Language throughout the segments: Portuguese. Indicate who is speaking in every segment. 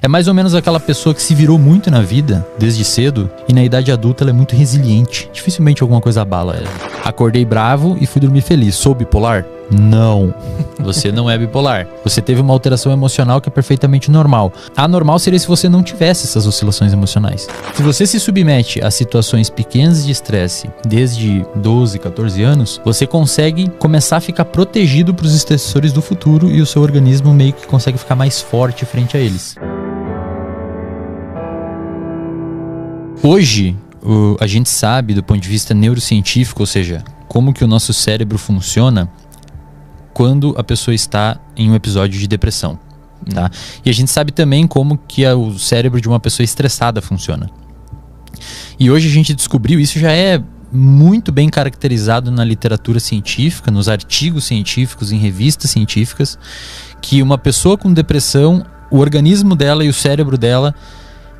Speaker 1: É mais ou menos aquela pessoa que se virou muito na vida, desde cedo, e na idade adulta ela é muito resiliente. Dificilmente alguma coisa abala ela. Acordei bravo e fui dormir feliz. Sou bipolar? Não. Você não é bipolar. Você teve uma alteração emocional que é perfeitamente normal. Anormal seria se você não tivesse essas oscilações emocionais. Se você se submete a situações pequenas de estresse desde 12, 14 anos, você consegue começar a ficar protegido para os estressores do futuro e o seu organismo meio que consegue ficar mais forte frente a eles. Hoje, a gente sabe do ponto de vista neurocientífico, ou seja, como que o nosso cérebro funciona quando a pessoa está em um episódio de depressão, tá? E a gente sabe também como que o cérebro de uma pessoa estressada funciona. E hoje a gente descobriu, isso já é muito bem caracterizado na literatura científica, nos artigos científicos, em revistas científicas, que uma pessoa com depressão, o organismo dela e o cérebro dela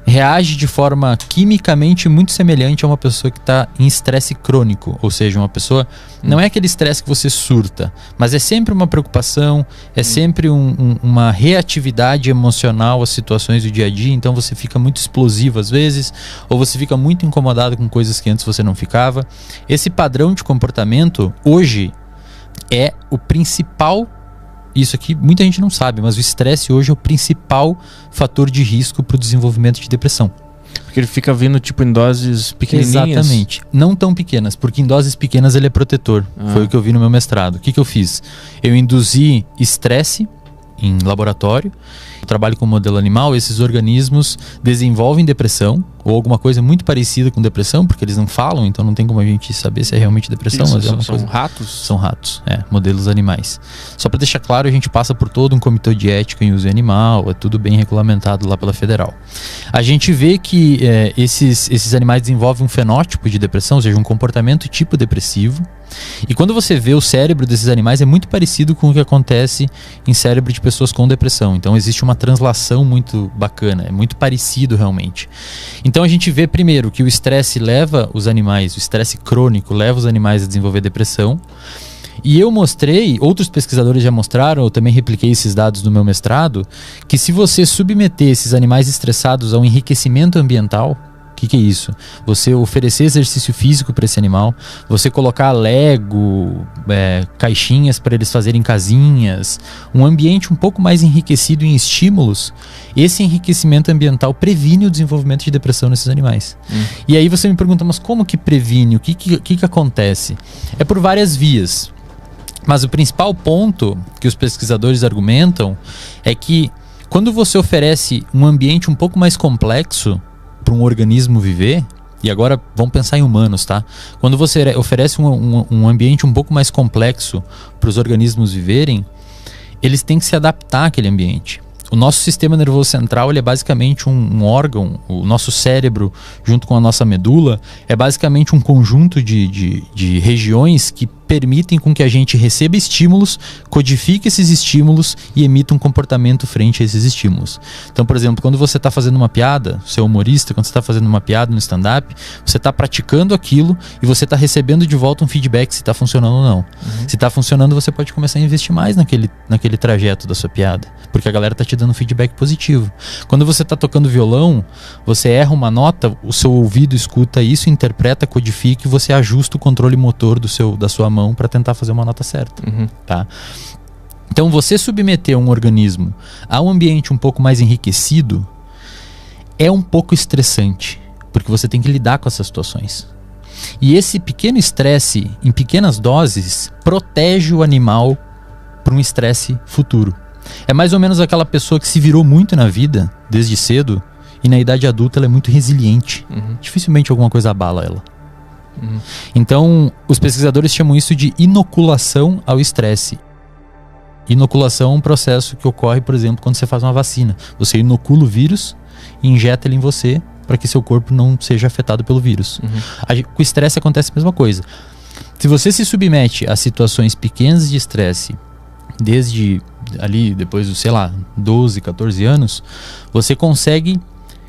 Speaker 1: reage de forma quimicamente muito semelhante a uma pessoa que está em estresse crônico. Ou seja, uma pessoa... Não é aquele estresse que você surta, mas é sempre uma preocupação, é sempre uma reatividade emocional às situações do dia a dia. Então você fica muito explosivo às vezes, ou você fica muito incomodado com coisas que antes você não ficava. Esse padrão de comportamento, hoje, é o principal... Isso aqui muita gente não sabe, mas o estresse hoje é o principal fator de risco para o desenvolvimento de depressão.
Speaker 2: Porque ele fica vindo tipo em doses pequenininhas?
Speaker 1: Exatamente. Não tão pequenas, porque em doses pequenas ele é protetor. Foi o que eu vi no meu mestrado. O que eu fiz? Eu induzi estresse em laboratório. Eu trabalho com modelo animal, esses organismos desenvolvem depressão ou alguma coisa muito parecida com depressão, porque eles não falam, então não tem como a gente saber se é realmente depressão.
Speaker 2: Isso,
Speaker 1: mas é uma
Speaker 2: são
Speaker 1: coisa...
Speaker 2: ratos?
Speaker 1: São ratos, modelos animais. Só para deixar claro, a gente passa por todo um comitê de ética em uso animal, é tudo bem regulamentado lá pela federal. A gente vê que esses animais desenvolvem um fenótipo de depressão, ou seja, um comportamento tipo depressivo. E quando você vê o cérebro desses animais, é muito parecido com o que acontece em cérebro de pessoas com depressão. Então existe uma translação muito bacana, é muito parecido realmente. Então a gente vê primeiro que o estresse leva os animais, o estresse crônico leva os animais a desenvolver depressão. E eu mostrei, outros pesquisadores já mostraram, eu também repliquei esses dados no meu mestrado, que se você submeter esses animais estressados ao enriquecimento ambiental, o que é isso? Você oferecer exercício físico para esse animal, você colocar Lego, caixinhas para eles fazerem casinhas, um ambiente um pouco mais enriquecido em estímulos, esse enriquecimento ambiental previne o desenvolvimento de depressão nesses animais. E aí você me pergunta, mas como que previne? O que acontece? É por várias vias. Mas o principal ponto que os pesquisadores argumentam é que quando você oferece um ambiente um pouco mais complexo para um organismo viver, e agora vamos pensar em humanos, tá? Quando você oferece um ambiente um pouco mais complexo para os organismos viverem, eles têm que se adaptar àquele ambiente. O nosso sistema nervoso central, ele é basicamente um órgão, o nosso cérebro junto com a nossa medula é basicamente um conjunto de regiões que permitem com que a gente receba estímulos, codifique esses estímulos e emita um comportamento frente a esses estímulos. Então, por exemplo, quando você está fazendo uma piada, você é humorista, quando você está fazendo uma piada no stand-up, você está praticando aquilo e você está recebendo de volta um feedback se está funcionando ou não. Se está funcionando, você pode começar a investir mais naquele trajeto da sua piada, porque a galera está te dando feedback positivo. Quando você está tocando violão, você erra uma nota, o seu ouvido escuta isso, interpreta, codifica e você ajusta o controle motor da sua mão para tentar fazer uma nota certa, tá? Então você submeter um organismo a um ambiente um pouco mais enriquecido é um pouco estressante, porque você tem que lidar com essas situações. E esse pequeno estresse, em pequenas doses, protege o animal para um estresse futuro. É mais ou menos aquela pessoa que se virou muito na vida, desde cedo, e na idade adulta ela é muito resiliente. Dificilmente alguma coisa abala ela. Então, os pesquisadores chamam isso de inoculação ao estresse. Inoculação é um processo que ocorre, por exemplo, quando você faz uma vacina. Você inocula o vírus e injeta ele em você para que seu corpo não seja afetado pelo vírus. Com o estresse acontece a mesma coisa. Se você se submete a situações pequenas de estresse, desde ali, depois dos, 12, 14 anos, você consegue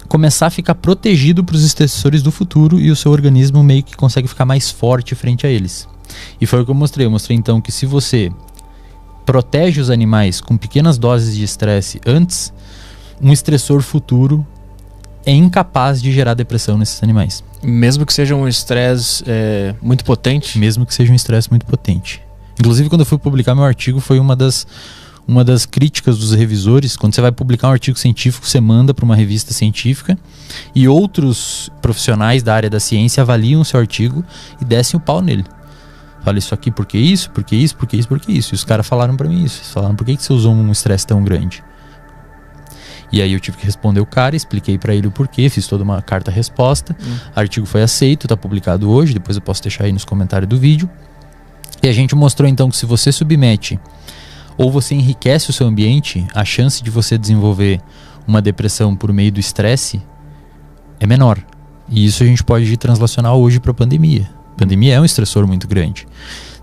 Speaker 1: começar a ficar protegido para os estressores do futuro e o seu organismo meio que consegue ficar mais forte frente a eles. E foi o que eu mostrei. Eu mostrei então que se você protege os animais com pequenas doses de estresse antes, um estressor futuro é incapaz de gerar depressão nesses animais.
Speaker 2: Mesmo que seja um estresse muito potente?
Speaker 1: Mesmo que seja um estresse muito potente. Inclusive, quando eu fui publicar meu artigo, foi uma das críticas dos revisores. Quando você vai publicar um artigo científico, você manda para uma revista científica e outros profissionais da área da ciência avaliam o seu artigo e descem o pau nele. Fala isso aqui, por que isso? Por que isso? Por que isso? Por que isso? E os caras falaram para mim isso. Eles falaram, por que você usou um estresse tão grande? E aí eu tive que responder o cara, expliquei para ele o porquê, fiz toda uma carta-resposta. O artigo foi aceito, está publicado hoje, depois eu posso deixar aí nos comentários do vídeo. E a gente mostrou então que se você submete ou você enriquece o seu ambiente, a chance de você desenvolver uma depressão por meio do estresse é menor. E isso a gente pode translacionar hoje para a pandemia. A pandemia é um estressor muito grande.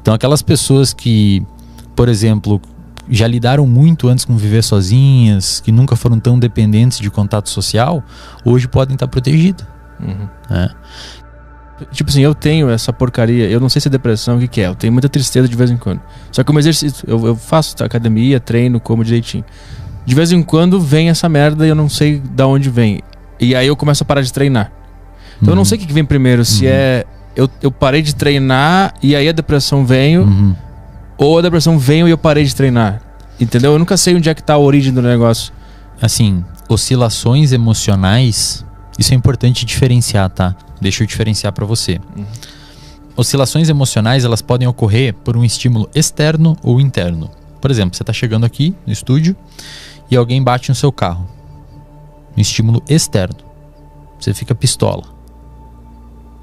Speaker 1: Então aquelas pessoas que, por exemplo, já lidaram muito antes com viver sozinhas, que nunca foram tão dependentes de contato social, hoje podem estar protegidas.
Speaker 2: Tipo assim, eu tenho essa porcaria, eu não sei se é depressão, o que é, eu tenho muita tristeza de vez em quando. Só que como exercício, eu faço academia, treino, como direitinho. De vez em quando vem essa merda e eu não sei de onde vem. E aí eu começo a parar de treinar. Então eu não sei o que vem primeiro, se é eu parei de treinar e aí a depressão veio, ou a depressão veio e eu parei de treinar. Entendeu? Eu nunca sei onde é que tá a origem do negócio.
Speaker 1: Assim, oscilações emocionais, isso é importante diferenciar, tá? Deixa eu diferenciar para você. Oscilações emocionais, elas podem ocorrer por um estímulo externo ou interno. Por exemplo, você tá chegando aqui no estúdio e alguém bate no seu carro. Um estímulo externo. Você fica pistola.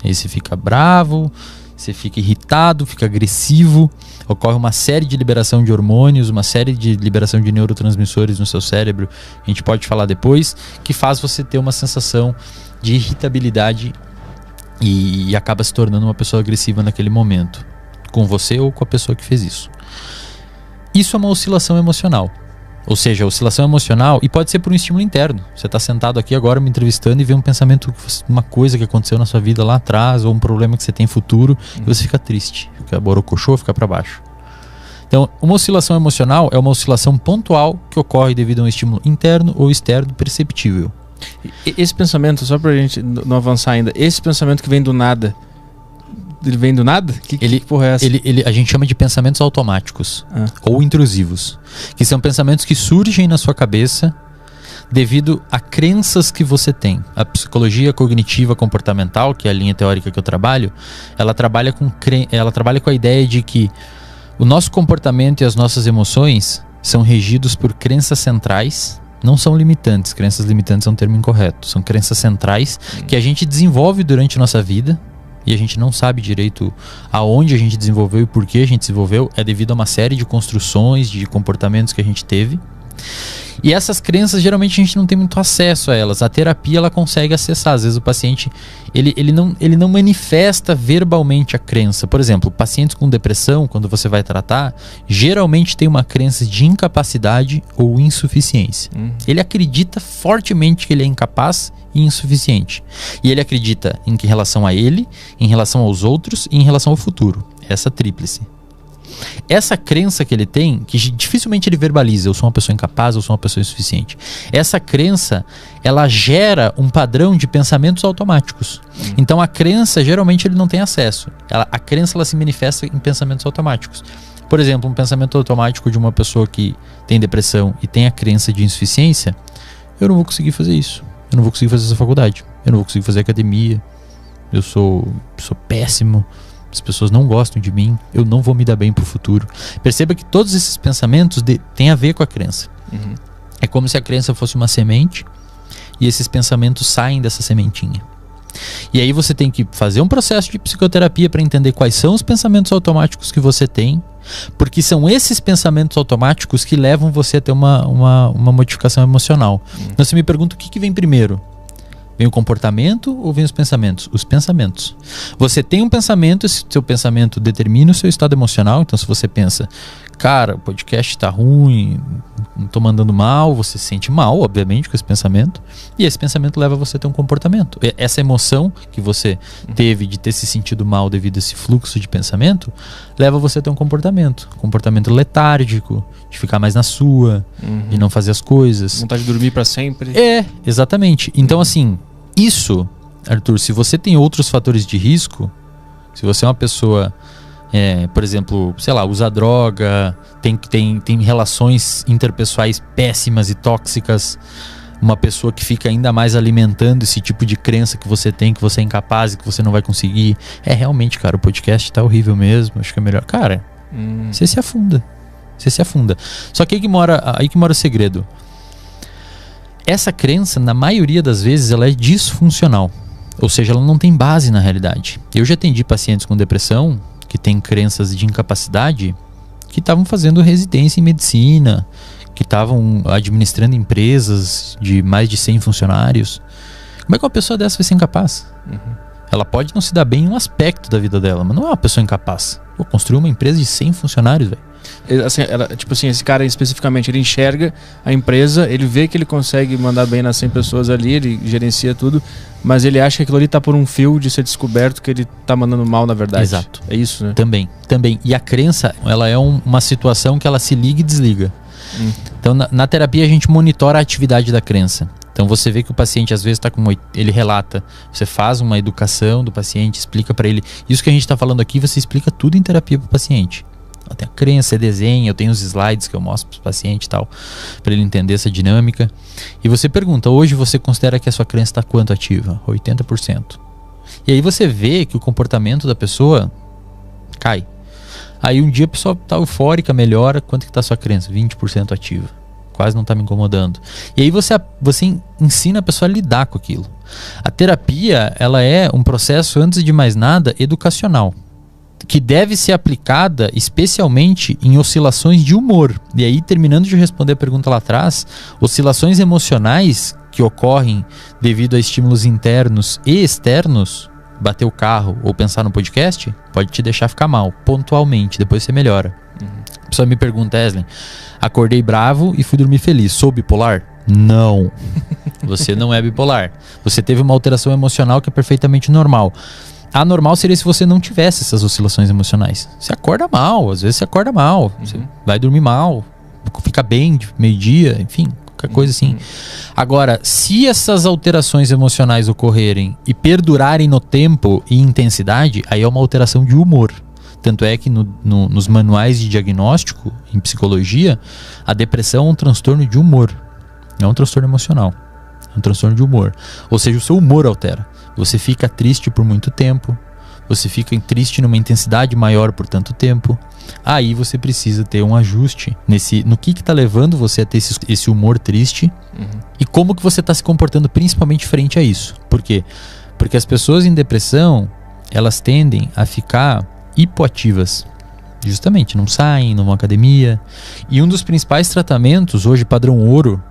Speaker 1: Aí você fica bravo, você fica irritado, fica agressivo, ocorre uma série de liberação de hormônios, uma série de liberação de neurotransmissores no seu cérebro, a gente pode falar depois, que faz você ter uma sensação de irritabilidade e acaba se tornando uma pessoa agressiva naquele momento, com você ou com a pessoa que fez isso. Isso é uma oscilação emocional. Ou seja, a oscilação emocional, e pode ser por um estímulo interno. Você está sentado aqui agora me entrevistando e vê um pensamento, uma coisa que aconteceu na sua vida lá atrás, ou um problema que você tem futuro, e você fica triste, fica borocochô, fica para baixo. Então, uma oscilação emocional é uma oscilação pontual que ocorre devido a um estímulo interno ou externo perceptível.
Speaker 2: Esse pensamento, só pra gente não avançar ainda, esse pensamento que vem do nada, ele vem do nada? Que porra é essa?
Speaker 1: A gente chama de pensamentos automáticos ou intrusivos, que são pensamentos que surgem na sua cabeça devido a crenças que você tem. A psicologia cognitiva comportamental, que é a linha teórica que eu trabalho, ela trabalha com a ideia de que o nosso comportamento e as nossas emoções são regidos por crenças centrais. Não são limitantes, crenças limitantes é um termo incorreto, são crenças centrais que a gente desenvolve durante a nossa vida e a gente não sabe direito aonde a gente desenvolveu e por que a gente desenvolveu, é devido a uma série de construções, de comportamentos que a gente teve. E essas crenças, geralmente a gente não tem muito acesso a elas. A terapia, ela consegue acessar. Às vezes o paciente, ele não manifesta verbalmente a crença. Por exemplo, pacientes com depressão, quando você vai tratar, geralmente tem uma crença de incapacidade ou insuficiência. Ele acredita fortemente que ele é incapaz e insuficiente. E ele acredita em relação a ele, em relação aos outros e em relação ao futuro. Essa tríplice. Essa crença que ele tem, que dificilmente ele verbaliza, eu sou uma pessoa incapaz, eu sou uma pessoa insuficiente. Essa crença, ela gera um padrão de pensamentos automáticos. Então a crença, geralmente ele não tem acesso. A crença, ela se manifesta em pensamentos automáticos. Por exemplo, um pensamento automático de uma pessoa que tem depressão e tem a crença de insuficiência: eu não vou conseguir fazer isso, eu não vou conseguir fazer essa faculdade, eu não vou conseguir fazer academia, eu sou péssimo, as pessoas não gostam de mim, eu não vou me dar bem pro futuro. Perceba que todos esses pensamentos têm a ver com a crença. É como se a crença fosse uma semente e esses pensamentos saem dessa sementinha. E aí você tem que fazer um processo de psicoterapia para entender quais são os pensamentos automáticos que você tem, porque são esses pensamentos automáticos que levam você a ter uma modificação emocional. Então você me pergunta, o que vem primeiro? Vem o comportamento ou vem os pensamentos? Os pensamentos. Você tem um pensamento, esse seu pensamento determina o seu estado emocional. Então se você pensa, cara, o podcast tá ruim, não tô mandando mal, você se sente mal, obviamente, com esse pensamento, e esse pensamento leva você a ter um comportamento. Essa emoção que você teve de ter se sentido mal devido a esse fluxo de pensamento, leva você a ter um comportamento letárgico, de ficar mais na sua, de não fazer as coisas.
Speaker 2: Vontade de dormir pra sempre.
Speaker 1: Exatamente. Então, assim, isso, Arthur, se você tem outros fatores de risco, se você é uma pessoa... por exemplo, sei lá, usa droga, tem relações interpessoais péssimas e tóxicas, uma pessoa que fica ainda mais alimentando esse tipo de crença que você tem, que você é incapaz e que você não vai conseguir. Realmente, cara, o podcast tá horrível mesmo, acho que é melhor. Cara, você se afunda. Só que aí que mora o segredo. Essa crença, na maioria das vezes, ela é disfuncional. Ou seja, ela não tem base na realidade. Eu já atendi pacientes com depressão que têm crenças de incapacidade, que estavam fazendo residência em medicina, que estavam administrando empresas de mais de 100 funcionários. Como é que uma pessoa dessa vai ser incapaz? Ela pode não se dar bem em um aspecto da vida dela, mas não é uma pessoa incapaz. Pô, construir uma empresa de 100 funcionários, velho.
Speaker 2: Assim, esse cara especificamente, ele enxerga a empresa, ele vê que ele consegue mandar bem nas 100 pessoas ali, ele gerencia tudo, mas ele acha que aquilo ali tá por um fio de ser descoberto que ele tá mandando mal, na verdade.
Speaker 1: Exato.
Speaker 2: É isso, né?
Speaker 1: Também. E a crença, ela é uma situação que ela se liga e desliga. Então, na terapia, a gente monitora a atividade da crença. Então, você vê que o paciente, às vezes, está com... Ele relata, você faz uma educação do paciente, explica para ele. Isso que a gente está falando aqui, você explica tudo em terapia para o paciente. Tem a crença, desenha, eu tenho os slides que eu mostro para o paciente e tal, para ele entender essa dinâmica. E você pergunta, hoje você considera que a sua crença está quanto ativa? 80%. E aí você vê que o comportamento da pessoa cai. Aí um dia a pessoa está eufórica, melhora, quanto que está a sua crença? 20% ativa. Quase não está me incomodando. E aí você ensina a pessoa a lidar com aquilo. A terapia, ela é um processo, antes de mais nada, educacional, que deve ser aplicada especialmente em oscilações de humor. E aí, terminando de responder a pergunta lá atrás, oscilações emocionais que ocorrem devido a estímulos internos e externos, bater o carro ou pensar no podcast, pode te deixar ficar mal, pontualmente, depois você melhora. A pessoa me pergunta, Eslen, acordei bravo e fui dormir feliz, sou bipolar? Não, você não é bipolar. Você teve uma alteração emocional que é perfeitamente normal. Anormal seria se você não tivesse essas oscilações emocionais. Você acorda mal, às vezes você acorda mal, você vai dormir mal, fica bem de meio-dia, enfim, qualquer coisa assim. Agora, se essas alterações emocionais ocorrerem e perdurarem no tempo e intensidade, aí é uma alteração de humor. Tanto é que nos manuais de diagnóstico em psicologia, a depressão é um transtorno de humor, não é um transtorno emocional, é um transtorno de humor. Ou seja, o seu humor altera. Você fica triste por muito tempo, você fica triste numa intensidade maior por tanto tempo. Aí você precisa ter um ajuste no que está levando você a ter esse humor triste e como que você está se comportando principalmente frente a isso. Por quê? Porque as pessoas em depressão, elas tendem a ficar hipoativas. Justamente, não saem, não vão à academia. E um dos principais tratamentos, hoje padrão ouro,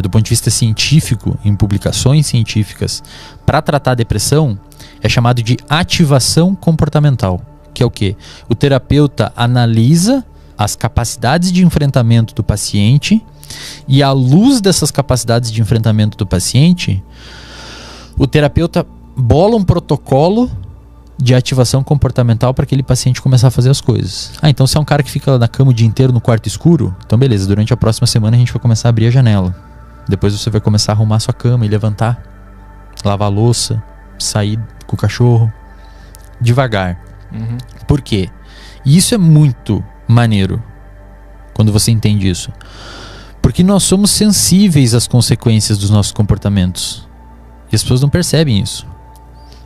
Speaker 1: do ponto de vista científico, em publicações científicas, para tratar a depressão, é chamado de ativação comportamental. Que é o quê? O terapeuta analisa as capacidades de enfrentamento do paciente e, à luz dessas capacidades de enfrentamento do paciente, o terapeuta bola um protocolo de ativação comportamental para aquele paciente começar a fazer as coisas. Então se é um cara que fica na cama o dia inteiro no quarto escuro, então beleza, durante a próxima semana a gente vai começar a abrir a janela. Depois você vai começar a arrumar sua cama e levantar, lavar a louça, sair com o cachorro, devagar. Por quê? E isso é muito maneiro quando você entende isso. Porque nós somos sensíveis às consequências dos nossos comportamentos. E as pessoas não percebem isso.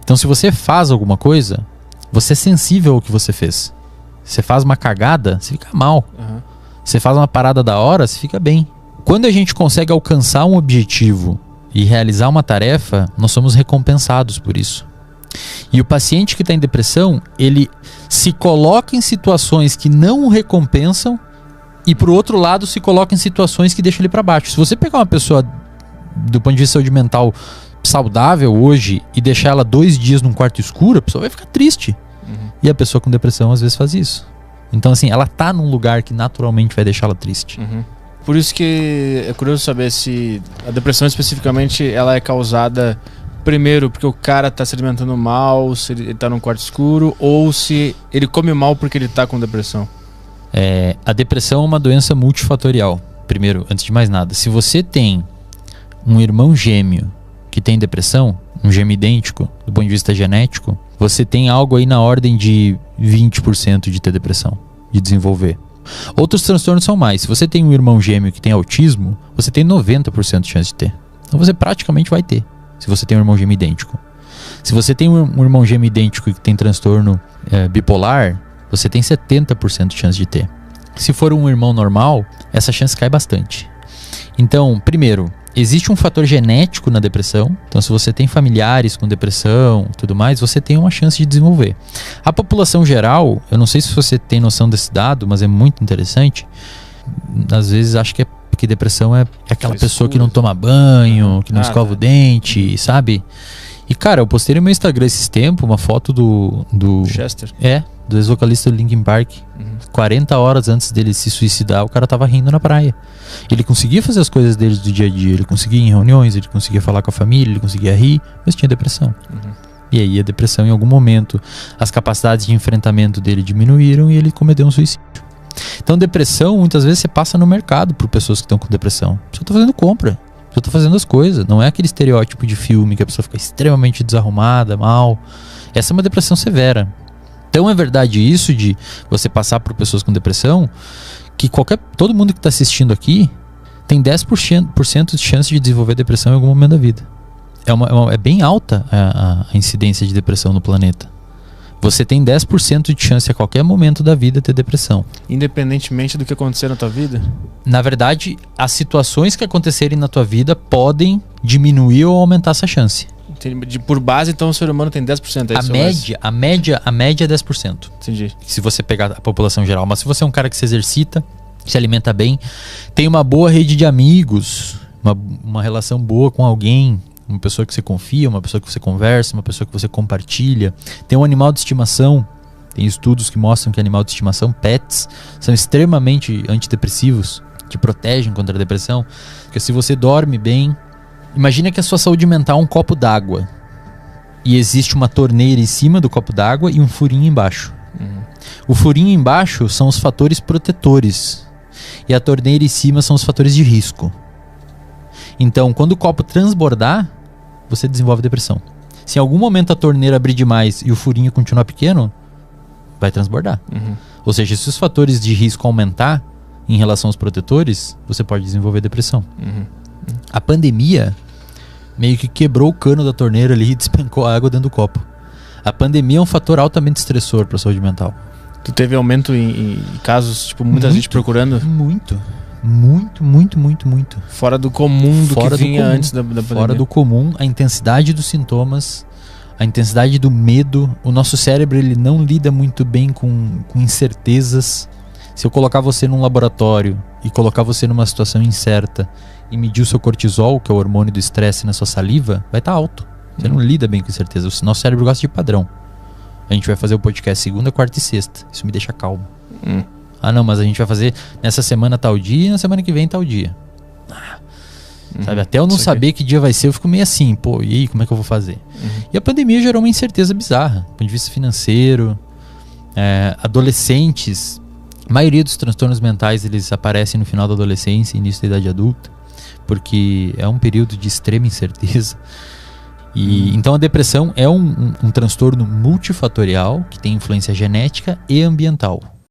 Speaker 1: Então se você faz alguma coisa, você é sensível ao que você fez. Você faz uma cagada, você fica mal. Você faz uma parada da hora, você fica bem. Quando a gente consegue alcançar um objetivo e realizar uma tarefa, nós somos recompensados por isso. E o paciente que está em depressão, ele se coloca em situações que não o recompensam e, por outro lado, se coloca em situações que deixam ele para baixo. Se você pegar uma pessoa do ponto de vista de saúde mental saudável hoje e deixar ela 2 dias num quarto escuro, a pessoa vai ficar triste. E a pessoa com depressão às vezes faz isso. Então, assim, ela tá num lugar que naturalmente vai deixá-la triste.
Speaker 2: Por isso que é curioso saber se a depressão especificamente ela é causada primeiro porque o cara tá se alimentando mal, se ele tá num quarto escuro, ou se ele come mal porque ele tá com depressão.
Speaker 1: A depressão é uma doença multifatorial. Primeiro, antes de mais nada, se você tem um irmão gêmeo que tem depressão, um gêmeo idêntico, do ponto de vista genético, você tem algo aí na ordem de 20% de ter depressão, de desenvolver. Outros transtornos são mais. Se você tem um irmão gêmeo que tem autismo, você tem 90% de chance de ter. Então você praticamente vai ter, se você tem um irmão gêmeo idêntico. Se você tem um irmão gêmeo idêntico que tem transtorno bipolar, você tem 70% de chance de ter. Se for um irmão normal, essa chance cai bastante. Então, primeiro, existe um fator genético na depressão. Então, se você tem familiares com depressão e tudo mais, você tem uma chance de desenvolver. A população geral, eu não sei se você tem noção desse dado, mas é muito interessante. Às vezes acho que é porque depressão é aquela pessoa que não toma banho, que não escova o dente, sabe? E, cara, eu postei no meu Instagram esses tempos uma foto do
Speaker 2: Chester.
Speaker 1: Do ex-vocalista do Linkin Park. 40 horas antes dele se suicidar, o cara tava rindo na praia. Ele conseguia fazer as coisas dele do dia a dia, ele conseguia ir em reuniões, ele conseguia falar com a família, ele conseguia rir, mas tinha depressão. E aí a depressão, em algum momento, as capacidades de enfrentamento dele diminuíram e ele cometeu um suicídio. Então, depressão, muitas vezes você passa no mercado por pessoas que estão com depressão. A pessoa tá fazendo compra, a pessoa tá fazendo as coisas. Não é aquele estereótipo de filme que a pessoa fica extremamente desarrumada, mal. Essa é uma depressão severa. Então é verdade isso de você passar por pessoas com depressão, que todo mundo que está assistindo aqui tem 10% de chance de desenvolver depressão em algum momento da vida. É bem alta a incidência de depressão no planeta. Você tem 10% de chance a qualquer momento da vida ter depressão.
Speaker 2: Independentemente do que acontecer na tua vida?
Speaker 1: Na verdade, as situações que acontecerem na tua vida podem diminuir ou aumentar essa chance.
Speaker 2: Por base, então, o ser humano tem 10%.
Speaker 1: A média é 10%.
Speaker 2: Entendi.
Speaker 1: Se você pegar a população geral. Mas se você é um cara que se exercita, se alimenta bem, tem uma boa rede de amigos, uma relação boa com alguém, uma pessoa que você confia, uma pessoa que você conversa, uma pessoa que você compartilha, tem um animal de estimação. Tem estudos que mostram que animal de estimação, pets, são extremamente antidepressivos, te protegem contra a depressão. Porque se você dorme bem, imagina que a sua saúde mental é um copo d'água e existe uma torneira em cima do copo d'água e um furinho embaixo. O furinho embaixo são os fatores protetores e a torneira em cima são os fatores de risco. Então, quando o copo transbordar, você desenvolve depressão. Se em algum momento a torneira abrir demais e o furinho continuar pequeno, vai transbordar. Ou seja, se os fatores de risco aumentar em relação aos protetores, você pode desenvolver depressão. A pandemia meio que quebrou o cano da torneira ali e despencou a água dentro do copo. A pandemia é um fator altamente estressor para a saúde mental.
Speaker 2: Tu teve aumento em casos, tipo, muita gente procurando?
Speaker 1: Muito.
Speaker 2: Fora do comum do que vinha antes da pandemia.
Speaker 1: Fora do comum, a intensidade dos sintomas, a intensidade do medo. O nosso cérebro, ele não lida muito bem com incertezas. Se eu colocar você num laboratório e colocar você numa situação incerta e medir o seu cortisol, que é o hormônio do estresse na sua saliva, vai estar alto. Você não lida bem com incerteza. O nosso cérebro gosta de padrão. A gente vai fazer o podcast segunda, quarta e sexta. Isso me deixa calmo. Ah, não, mas a gente vai fazer nessa semana tal dia e na semana que vem tal dia. Sabe, até eu não saber que dia vai ser, eu fico meio assim, pô, e aí, como é que eu vou fazer? E a pandemia gerou uma incerteza bizarra, do ponto de vista financeiro. Adolescentes, a maioria dos transtornos mentais, eles aparecem no final da adolescência e início da idade adulta, porque é um período de extrema incerteza. E então a depressão é um transtorno multifatorial que tem influência genética e ambiental.